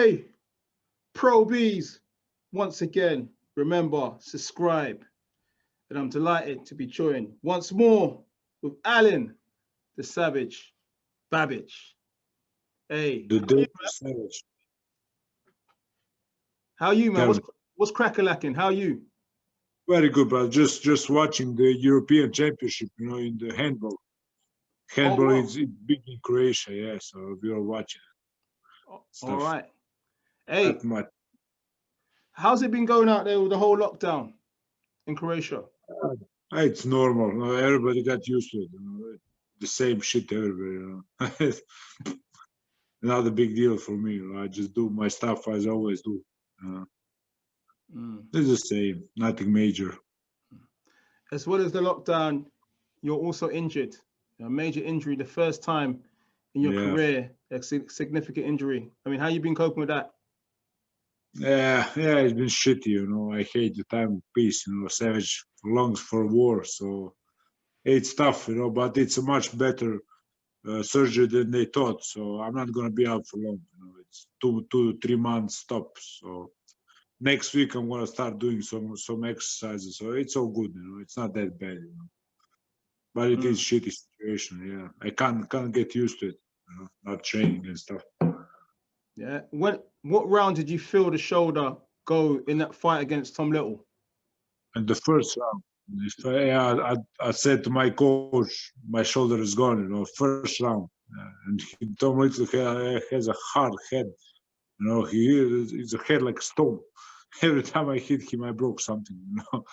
Hey, Pro Bs, once again, remember, subscribe. And I'm delighted to be joined once more with Alen, the Savage Babic. Hey, The Dirty Savage. how are you, man? What's crack-a-lacking? How are you? Very good, but just watching the European Championship, you know, in the handball. Handball wow. is big in Croatia, yeah, so we are watching stuff. All right. Hey, Not much. how's it been going out there with the whole lockdown in Croatia? It's normal. You know, everybody got used to it. You know, the same shit everywhere. You know? Not a big deal for me. You know? I just do my stuff as I always do. It's the same. Nothing major. As well as the lockdown, you're also injured. A major injury, the first time in your career, a significant injury. I mean, how you been coping with that? Yeah, it's been shitty, you know. I hate the time of peace, you know. Savage longs for war, so it's tough, you know. But it's a much better surgery than they thought, so I'm not gonna be out for long. You know, it's 2 to 3 months stop. So next week I'm gonna start doing some exercises, so it's all good, you know. It's not that bad, you know. But it is shitty situation, yeah. I can't get used to it, you know, not training and stuff. Yeah. What round did you feel the shoulder go in that fight against Tom Little? And the first round, I said to my coach, my shoulder is gone, you know, first round. And Tom Little has a hard head, you know, he's a head like a stone. Every time I hit him, I broke something, you know.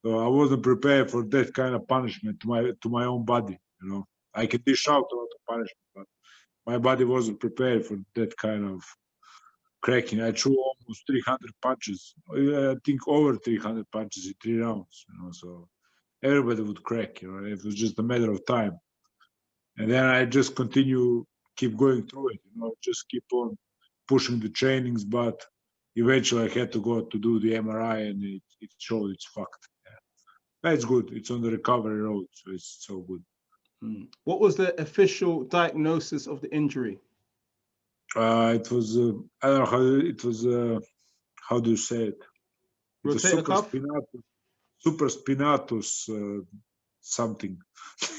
So I wasn't prepared for that kind of punishment to my own body, you know. I can dish out a lot of punishment, but my body wasn't prepared for that kind of cracking. I threw almost 300 punches. I think over 300 punches in 3 rounds, you know, so everybody would crack, you know. It was just a matter of time. And then I just keep going through it, you know, just keep on pushing the trainings, but eventually I had to go to do the MRI and it showed it's fucked. Yeah. But it's good. It's on the recovery road, so it's so good. What was the official diagnosis of the injury? It was, I don't know how it was, how do you say it? It was Superspinatus, something,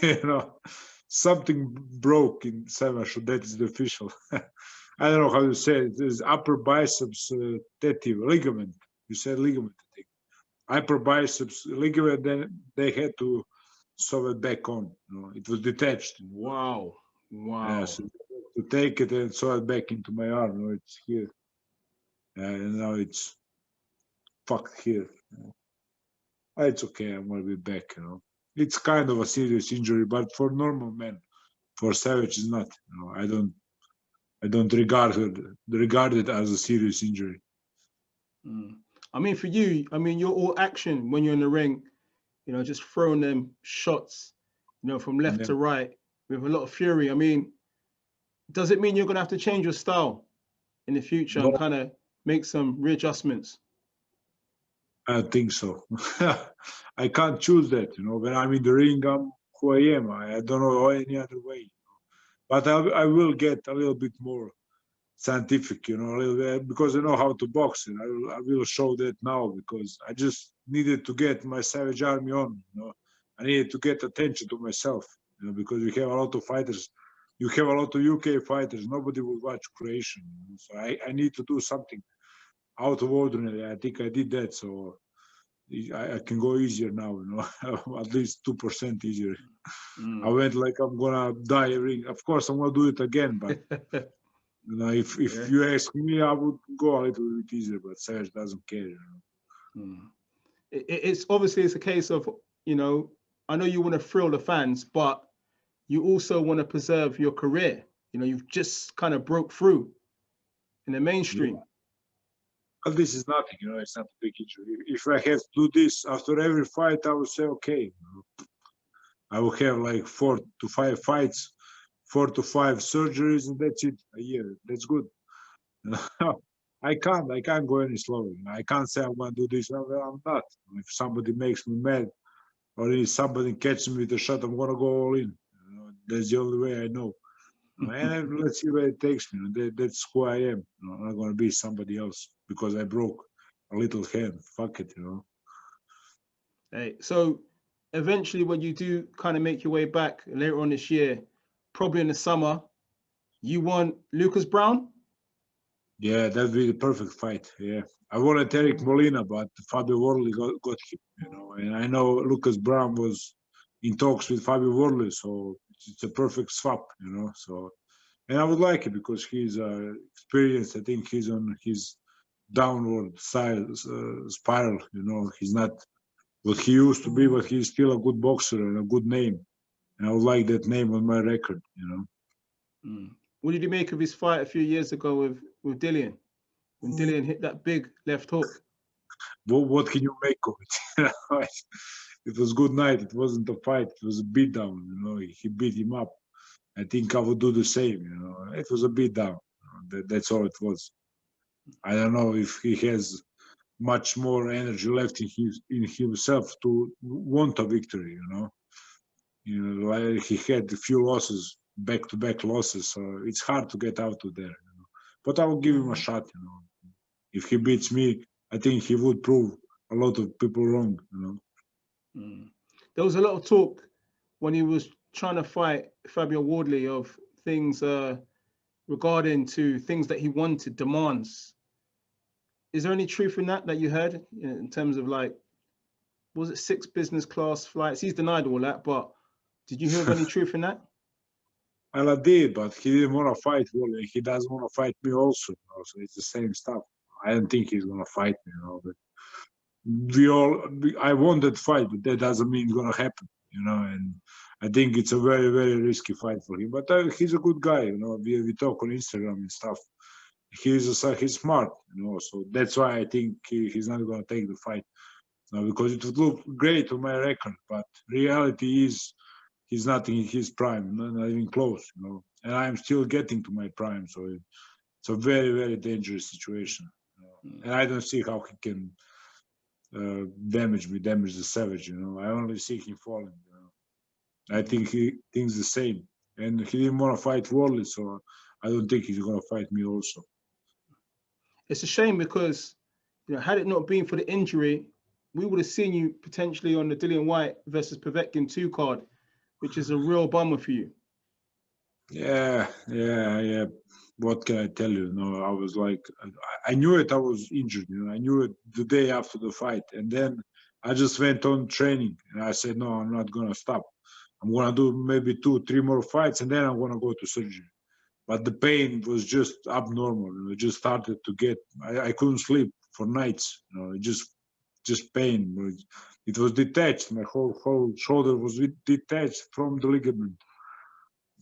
you know, something broke in Savage, so that is the official. I don't know how to say it. It is upper biceps tendon ligament. You said ligament, I think. Upper biceps ligament. Then they had to sew it back on. You know, it was detached. Wow. Yeah, so to take it and sew it back into my arm. You know, it's here, and now it's fucked here. You know. It's okay. I'm gonna be back. You know, it's kind of a serious injury, but for normal men, for Savage, is not. You know, I don't regard it as a serious injury. I mean, for you, I mean, you're all action when you're in the ring, you know, just throwing them shots, you know, from left to right with a lot of fury. I mean, does it mean you're going to have to change your style in the future and kind of make some readjustments? I think so. I can't choose that, you know. When I'm in the ring, I'm who I am. I don't know any other way. You know? But I will get a little bit more scientific, you know, a little bit, because I know how to box, and I will show that now because I just needed to get my Savage Army on. You know, I needed to get attention to myself, you know, because we have a lot of fighters. You have a lot of UK fighters. Nobody will watch Croatian, you know? So I need to do something out of ordinary. I think I did that, so I can go easier now, you know, at least 2% easier. I went like I'm gonna die ring. Of course, I'm gonna do it again, but you know, if you ask me, I would go a little bit easier. But Serge doesn't care. You know? It's obviously it's a case of, you know, I know you want to thrill the fans, but you also want to preserve your career. You know, you've just kind of broke through in the mainstream. Yeah. But this is nothing, you know, it's not a big injury. If I have to do this after every fight, I would say, okay. You know, I will have like 4 to 5 fights, 4 to 5 surgeries, and that's it, a year. That's good. I can't go any slower. You know? I can't say I'm going to do this. I'm not. If somebody makes me mad, or if somebody catches me with a shot, I'm going to go all in. You know? That's the only way I know. And let's see where it takes me. That's who I am. I'm not gonna be somebody else because I broke a little hand. Fuck it, Hey, so eventually, when you do kind of make your way back later on this year, probably in the summer, you want Lucas Browne? Yeah, that'd be the perfect fight. Yeah, I wanted Eric Molina, but Fabio Worley got him. And I know Lucas Browne was in talks with Fabio Worley, so it's a perfect swap. So, and I would like it because he's experienced. I think he's on his downward side spiral. He's not what he used to be, but he's still a good boxer and a good name. And I would like that name on my record. What did you make of his fight a few years ago with Dillian? When Dillon hit that big left hook. What can you make of it? It was good night. It wasn't a fight. It was a beatdown. He beat him up. I think I would do the same. It was a beatdown. That's all it was. I don't know if he has much more energy left in himself to want a victory. Like he had a few losses, back-to-back losses, so it's hard to get out of there. But I will give him a shot. If he beats me, I think he would prove a lot of people wrong. There was a lot of talk when he was trying to fight Fabio Wardley of things regarding to things that he wanted, demands. Is there any truth in that you heard in terms of was it 6 business class flights? He's denied all that, but did you hear of any truth in that? Well, I did, but he didn't want to fight Wardley. He doesn't want to fight me also. So it's the same stuff. I don't think he's going to fight me. But I want that fight, but that doesn't mean it's going to happen. And I think it's a very, very risky fight for him. But he's a good guy. We talk on Instagram and stuff. He's smart. So that's why I think he's not going to take the fight. Because it would look great on my record, but reality is he's not in his prime, not even close. And I'm still getting to my prime, so it's a very, very dangerous situation. And I don't see how he can damage the Savage. I only see him falling. I think he thinks the same, and he didn't want to fight Wardley, so I don't think he's going to fight me also. It's a shame because had it not been for the injury, we would have seen you potentially on the Dillian Whyte versus Povetkin 2 card, which is a real bummer for you. Yeah. What can I tell you? I was like, I knew it. I was injured. I knew it the day after the fight, and then I just went on training, and I said, no, I'm not gonna stop. I'm gonna do maybe 2-3 more fights, and then I'm gonna go to surgery. But the pain was just abnormal. It just started to get. I couldn't sleep for nights. Just pain. It was detached. My whole shoulder was detached from the ligament.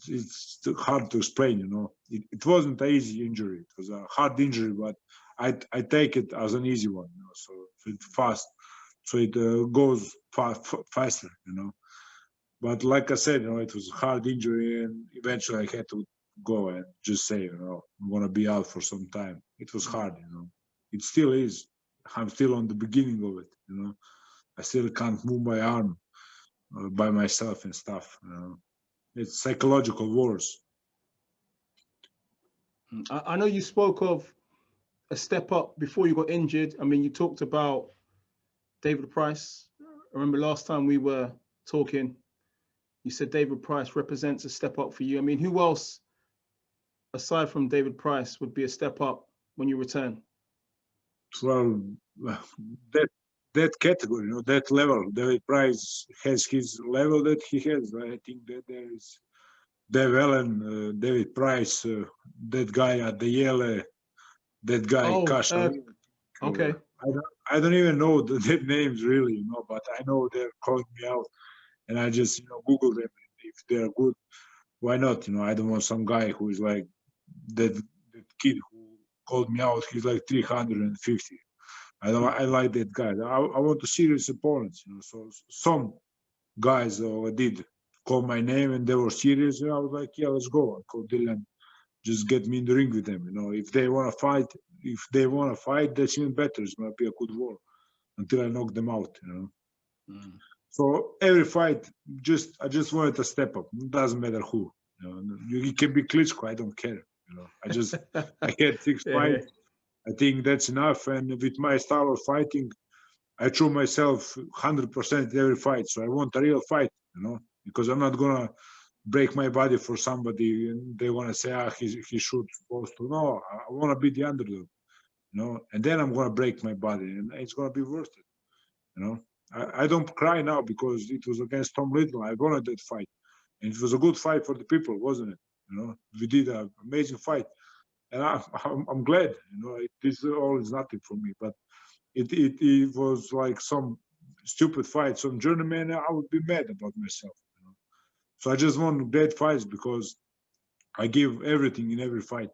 It's hard to explain. It wasn't an easy injury. It was a hard injury, but I take it as an easy one. So it's fast. So it goes faster. But like I said, it was a hard injury, and eventually I had to go and just say, I'm gonna be out for some time. It was hard. It still is. I'm still on the beginning of it. I still can't move my arm by myself and stuff. It's psychological wars. I know you spoke of a step up before you got injured. I mean, you talked about David Price. I remember last time we were talking, you said David Price represents a step up for you. I mean, who else, aside from David Price, would be a step up when you return? Well, that category, that level, David Price has his level that he has. I think that there is Dave Allen, David Price, that guy at the Yale, that guy Cash. Okay. I don't even know their names really, but I know they're calling me out, and I just Google them. If they're good, why not? I don't want some guy who is like that kid who called me out. He's like 350. I like that guy. I want a serious opponents. So some guys did call my name and they were serious. I was like, yeah, let's go. I called Dillon, just get me in the ring with them. If they want to fight, that's even better. It's gonna be a good war until I knock them out. So every fight, I just wanted to step up. It doesn't matter who. You know, you can be Klitschko. I don't care. You know, I had 6 fights. I think that's enough. And with my style of fighting, I threw myself 100% every fight. So I want a real fight, you know, because I'm not gonna break my body for somebody and they wanna say, he should supposed to. No, I wanna be the underdog, you know, and then I'm gonna break my body and it's gonna be worth it, you know. I don't cry now because it was against Tom Little. I wanted that fight, and it was a good fight for the people, wasn't it? You know, we did an amazing fight, and I'm glad. You know, this all is nothing for me, but it was like some stupid fight, some journeyman. I would be mad about myself. You know? So I just want great fights because I give everything in every fight,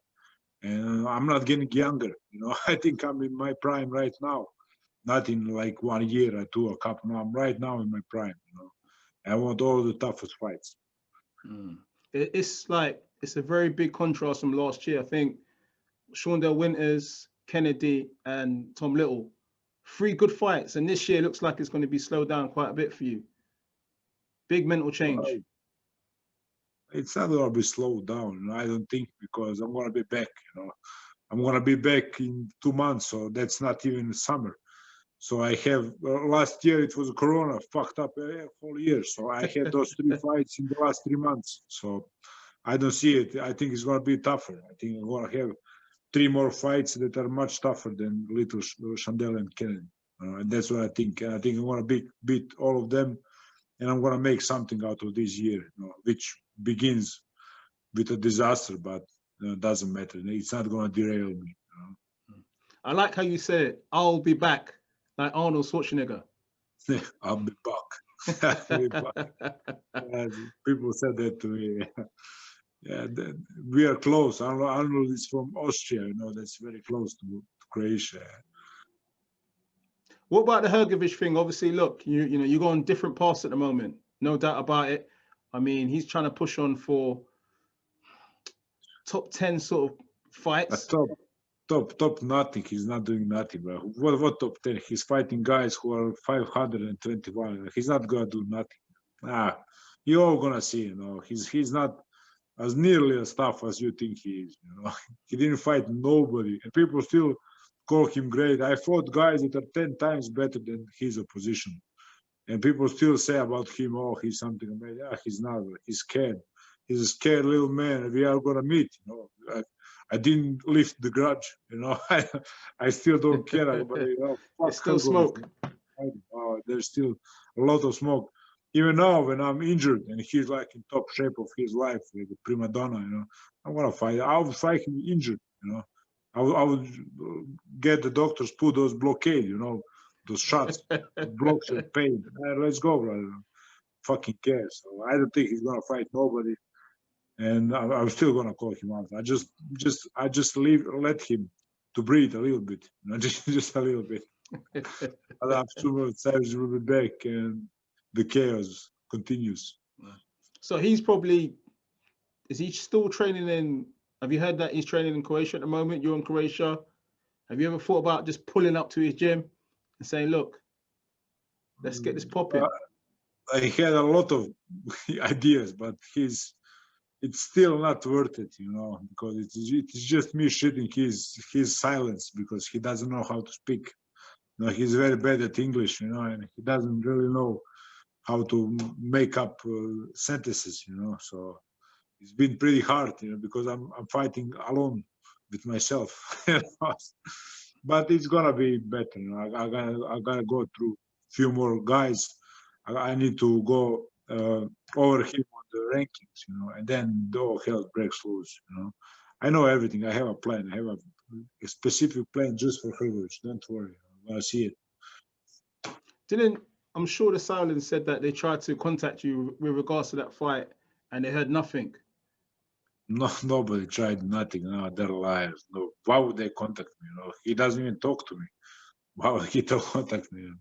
and I'm not getting younger. You know, I think I'm in my prime right now. Not in like 1 year or 2 or couple. No, I'm right now in my prime. You know, I want all the toughest fights. It's like it's a very big contrast from last year. I think Shawndell Winters, Kennedy, and Tom Little, 3 good fights, and this year looks like it's going to be slowed down quite a bit for you. Big mental change. It's not going to be slowed down. You know, I don't think, because I'm going to be back. You know, I'm going to be back in 2 months, so that's not even summer. So I have last year it was Corona, fucked up a whole year. So I had those 3 fights in the last 3 months. So I don't see it. I think it's going to be tougher. I think I'm going to have 3 more fights that are much tougher than Little, Shawndell, and Kennedy. And that's what I think. And I think I'm going to beat all of them, and I'm going to make something out of this year, you know, which begins with a disaster, but doesn't matter. It's not going to derail me. You know? I like how you said it. I'll be back, like Arnold Schwarzenegger. I'll be back. People said that to me. Yeah, we are close. Arnold is from Austria, you know, that's very close to Croatia. What about the Hrgović thing? Obviously, look, you know, you go on different paths at the moment, no doubt about it. I mean, he's trying to push on for top 10 sort of fights. Top nothing. He's not doing nothing, bro. What top 10? He's fighting guys who are 521. He's not gonna do nothing. You're all gonna see, you know. He's not as nearly as tough as you think he is. You know, he didn't fight nobody, and people still call him great. I fought guys that are 10 times better than his opposition, and people still say about him, "Oh, he's something amazing." Yeah, he's not. He's scared. He's a scared little man. We are gonna meet. You know, I didn't lift the grudge. You know, I still don't care. But you know, there's still smoke. There's still a lot of smoke. Even now, when I'm injured and he's like in top shape of his life, like a prima donna, you know, I'm gonna fight. I would fight him injured, you know. I would get the doctors put those blockade, you know, those shots, blocks your pain. Let's go, brother. Fucking care. So I don't think he's gonna fight nobody, and I'm still gonna call him out. I just let him to breathe a little bit, you know, just a little bit. After Sergey will be back and the chaos continues. So he's probably, is he still training in, have you heard that he's training in Croatia at the moment? You're in Croatia. Have you ever thought about just pulling up to his gym and saying, look, let's get this popping? I had a lot of ideas, but it's still not worth it, you know, because it's just me shitting his silence because he doesn't know how to speak. You know, he's very bad at English, you know, and he doesn't really know how to make up sentences, you know. So it's been pretty hard, you know, because I'm fighting alone with myself. But it's gonna be better. You know, I gotta go through a few more guys. I need to go over him on the rankings, you know, and then the whole hell breaks loose. You know, I know everything. I have a plan. I have a specific plan just for Hrgović. Don't worry. I'm gonna see it. Dillon, I'm sure the Silence said that they tried to contact you with regards to that fight and they heard nothing. No, nobody tried nothing. No, they're liars. No, why would they contact me? You know, he doesn't even talk to me. Why would he contact me? You know?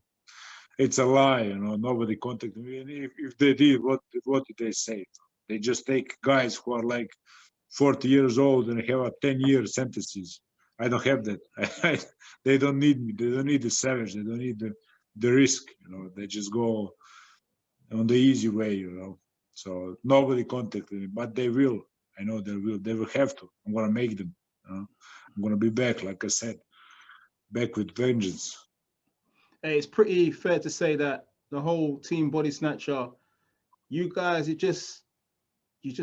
It's a lie. You know, nobody contacted me. And if they did, what did they say? They just take guys who are like 40 years old and have a 10-year sentences. I don't have that. They don't need me. They don't need the savage. They don't need the risk. You know, they just go on the easy way. You know. So nobody contacted me, but they will. I know they will. They will have to. I'm gonna make them. I'm gonna be back, like I said, back with vengeance. Hey, it's pretty fair to say that the whole team Body Snatcher, you guys, you just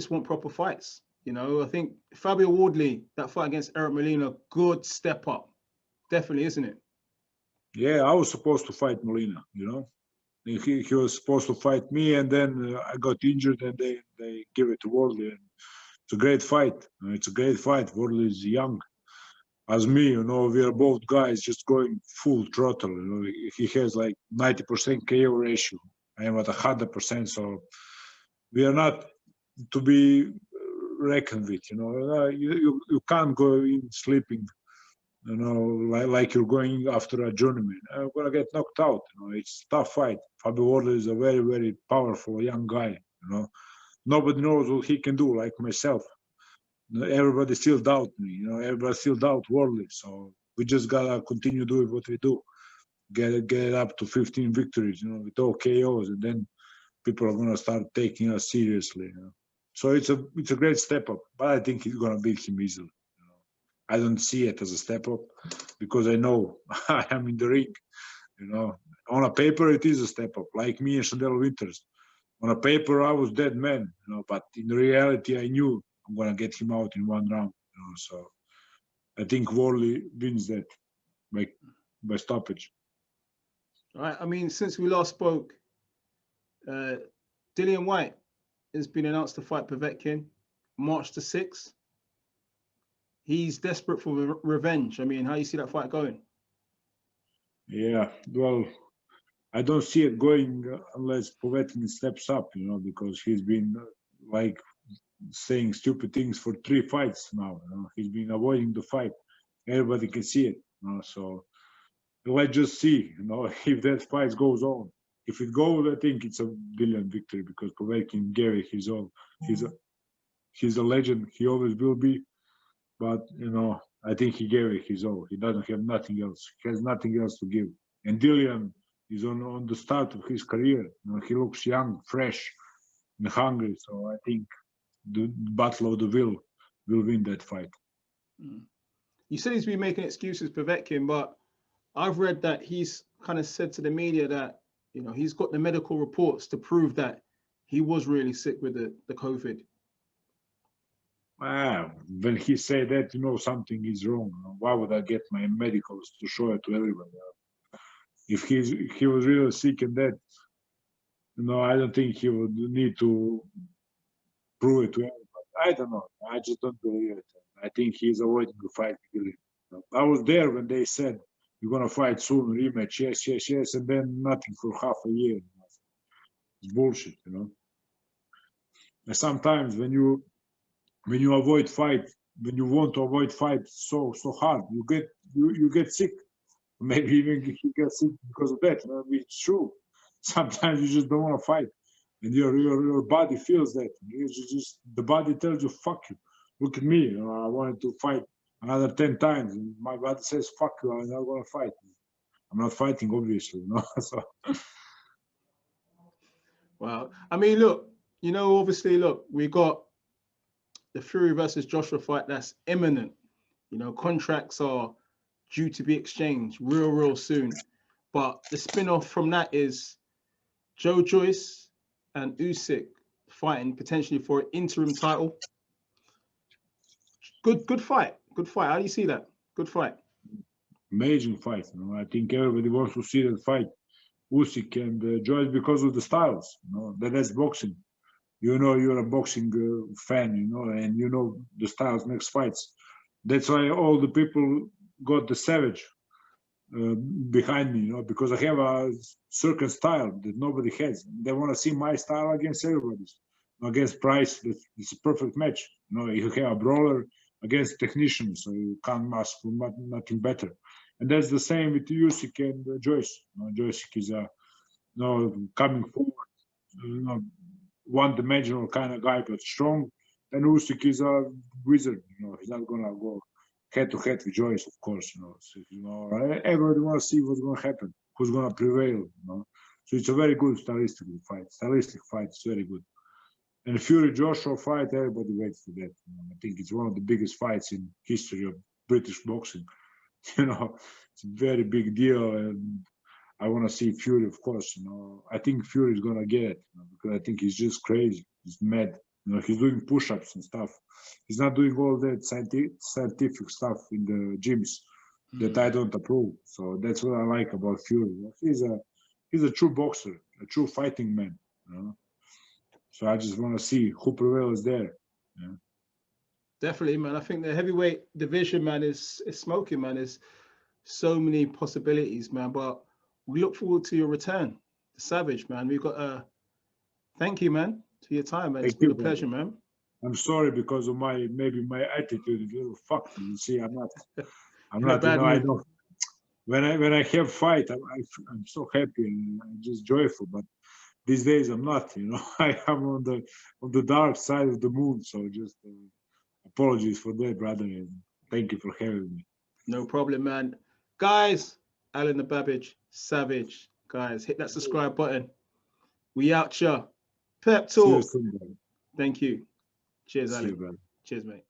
want proper fights. You know, I think Fabio Wardley, that fight against Eric Molina, good step up. Definitely, isn't it? Yeah, I was supposed to fight Molina, He was supposed to fight me, and then I got injured, and they give it to Wardley. And it's a great fight. It's a great fight. Wardley is young. As me, we are both guys just going full throttle. He has like 90% KO ratio. I am at 100%, so we are not to be reckoned with. You can't go in sleeping, like you're going after a journeyman. I'm gonna get knocked out. It's a tough fight. Fabio Wardley is a very, very powerful young guy. Nobody knows what he can do, like myself. Everybody still doubt me, everybody still doubt Wardley. So we just gotta continue doing what we do. Get it up to 15 victories, with all KOs, and then people are gonna start taking us seriously. So it's a great step up, but I think he's gonna beat him easily. I don't see it as a step up because I know I am in the ring. On a paper it is a step up, like me and Chandel Winters. On a paper I was dead man, but in reality I knew I'm gonna get him out in one round. So I think Wardley wins that by stoppage. All right. I mean, since we last spoke, Dillian Whyte has been announced to fight Povetkin March the 6th. He's desperate for revenge. I mean, how do you see that fight going? Yeah, well, I don't see it going unless Povetkin steps up, because he's been like saying stupid things for 3 fights now. He's been avoiding the fight. Everybody can see it. So let's just see, if that fight goes on. If it goes, I think it's a Dillian victory because Povetkin gave it his all. He's a legend. He always will be. But I think he gave it his all. He doesn't have nothing else. He has nothing else to give. And Dillian is on the start of his career. He looks young, fresh, and hungry. So I think the battle of the will win that fight. You said he's been making excuses, Povetkin, but I've read that he's kind of said to the media that he's got the medical reports to prove that he was really sick with the COVID. When he said that, something is wrong. Why would I get my medicals to show it to everybody? If he was really sick and that, I don't think he would need to prove it to everybody. I don't know. I just don't believe it. I think he's avoiding the fight. I was there when they said, you're going to fight soon, rematch, yes, and then nothing for half a year. It's bullshit, And sometimes when you avoid fight, when you want to avoid fight so hard, you get sick. Maybe even he gets sick because of that. It's true. Sometimes you just don't want to fight, and your body feels that. The body tells you, "Fuck you." Look at me. I wanted to fight another 10 times, and my body says, "Fuck you." I'm not going to fight. I'm not fighting, obviously. So. Wow. I mean, look. Obviously, look. We got the Fury versus Joshua fight that's imminent. Contracts are due to be exchanged real soon. But the spin-off from that is Joe Joyce and Usyk fighting potentially for an interim title. Good fight. Good fight. How do you see that? Good fight. Amazing fight. I think everybody wants to see that fight. Usyk and Joyce because of the styles. That's boxing. You're a boxing fan, and the styles makes fights. That's why all the people got the Savage behind me, because I have a certain style that nobody has. They want to see my style against everybody's. Against Price, it's a perfect match. You have a brawler against technician, so you can't ask for nothing better. And that's the same with Usyk and Joyce. Joyce is coming forward, one-dimensional kind of guy, but strong. And Usyk is a wizard. He's not gonna go head-to-head with Joyce, of course. Everybody want to see what's gonna happen, who's gonna prevail. So it's a very good stylistic fight. It's very good. And Fury Joshua fight, everybody waits for that. I think it's one of the biggest fights in history of British boxing. It's a very big deal, and I want to see Fury, of course. I think Fury is gonna get it because I think he's just crazy. He's mad. He's doing push-ups and stuff. He's not doing all that scientific stuff in the gyms that I don't approve. So that's what I like about Fury. He's a true boxer, a true fighting man. So I just want to see who prevails there. Definitely, man. I think the heavyweight division, man, is smoking, man. There's so many possibilities, man. But we look forward to your return, the Savage, man. We've got thank you, man, for your time, man. It's been a pleasure, man. I'm sorry because of my attitude. Fuck you. See, I'm not. I know. When I have fight, I'm so happy and I'm just joyful. But these days I'm not. I am on the dark side of the moon. So just apologies for that, brother. And thank you for having me. No problem, man. Guys, Alen Babic, Savage. Guys, hit that subscribe button. We out, ya. Pep talk. See you soon, Thank you. Cheers, See Alen. you, brother. Cheers, mate.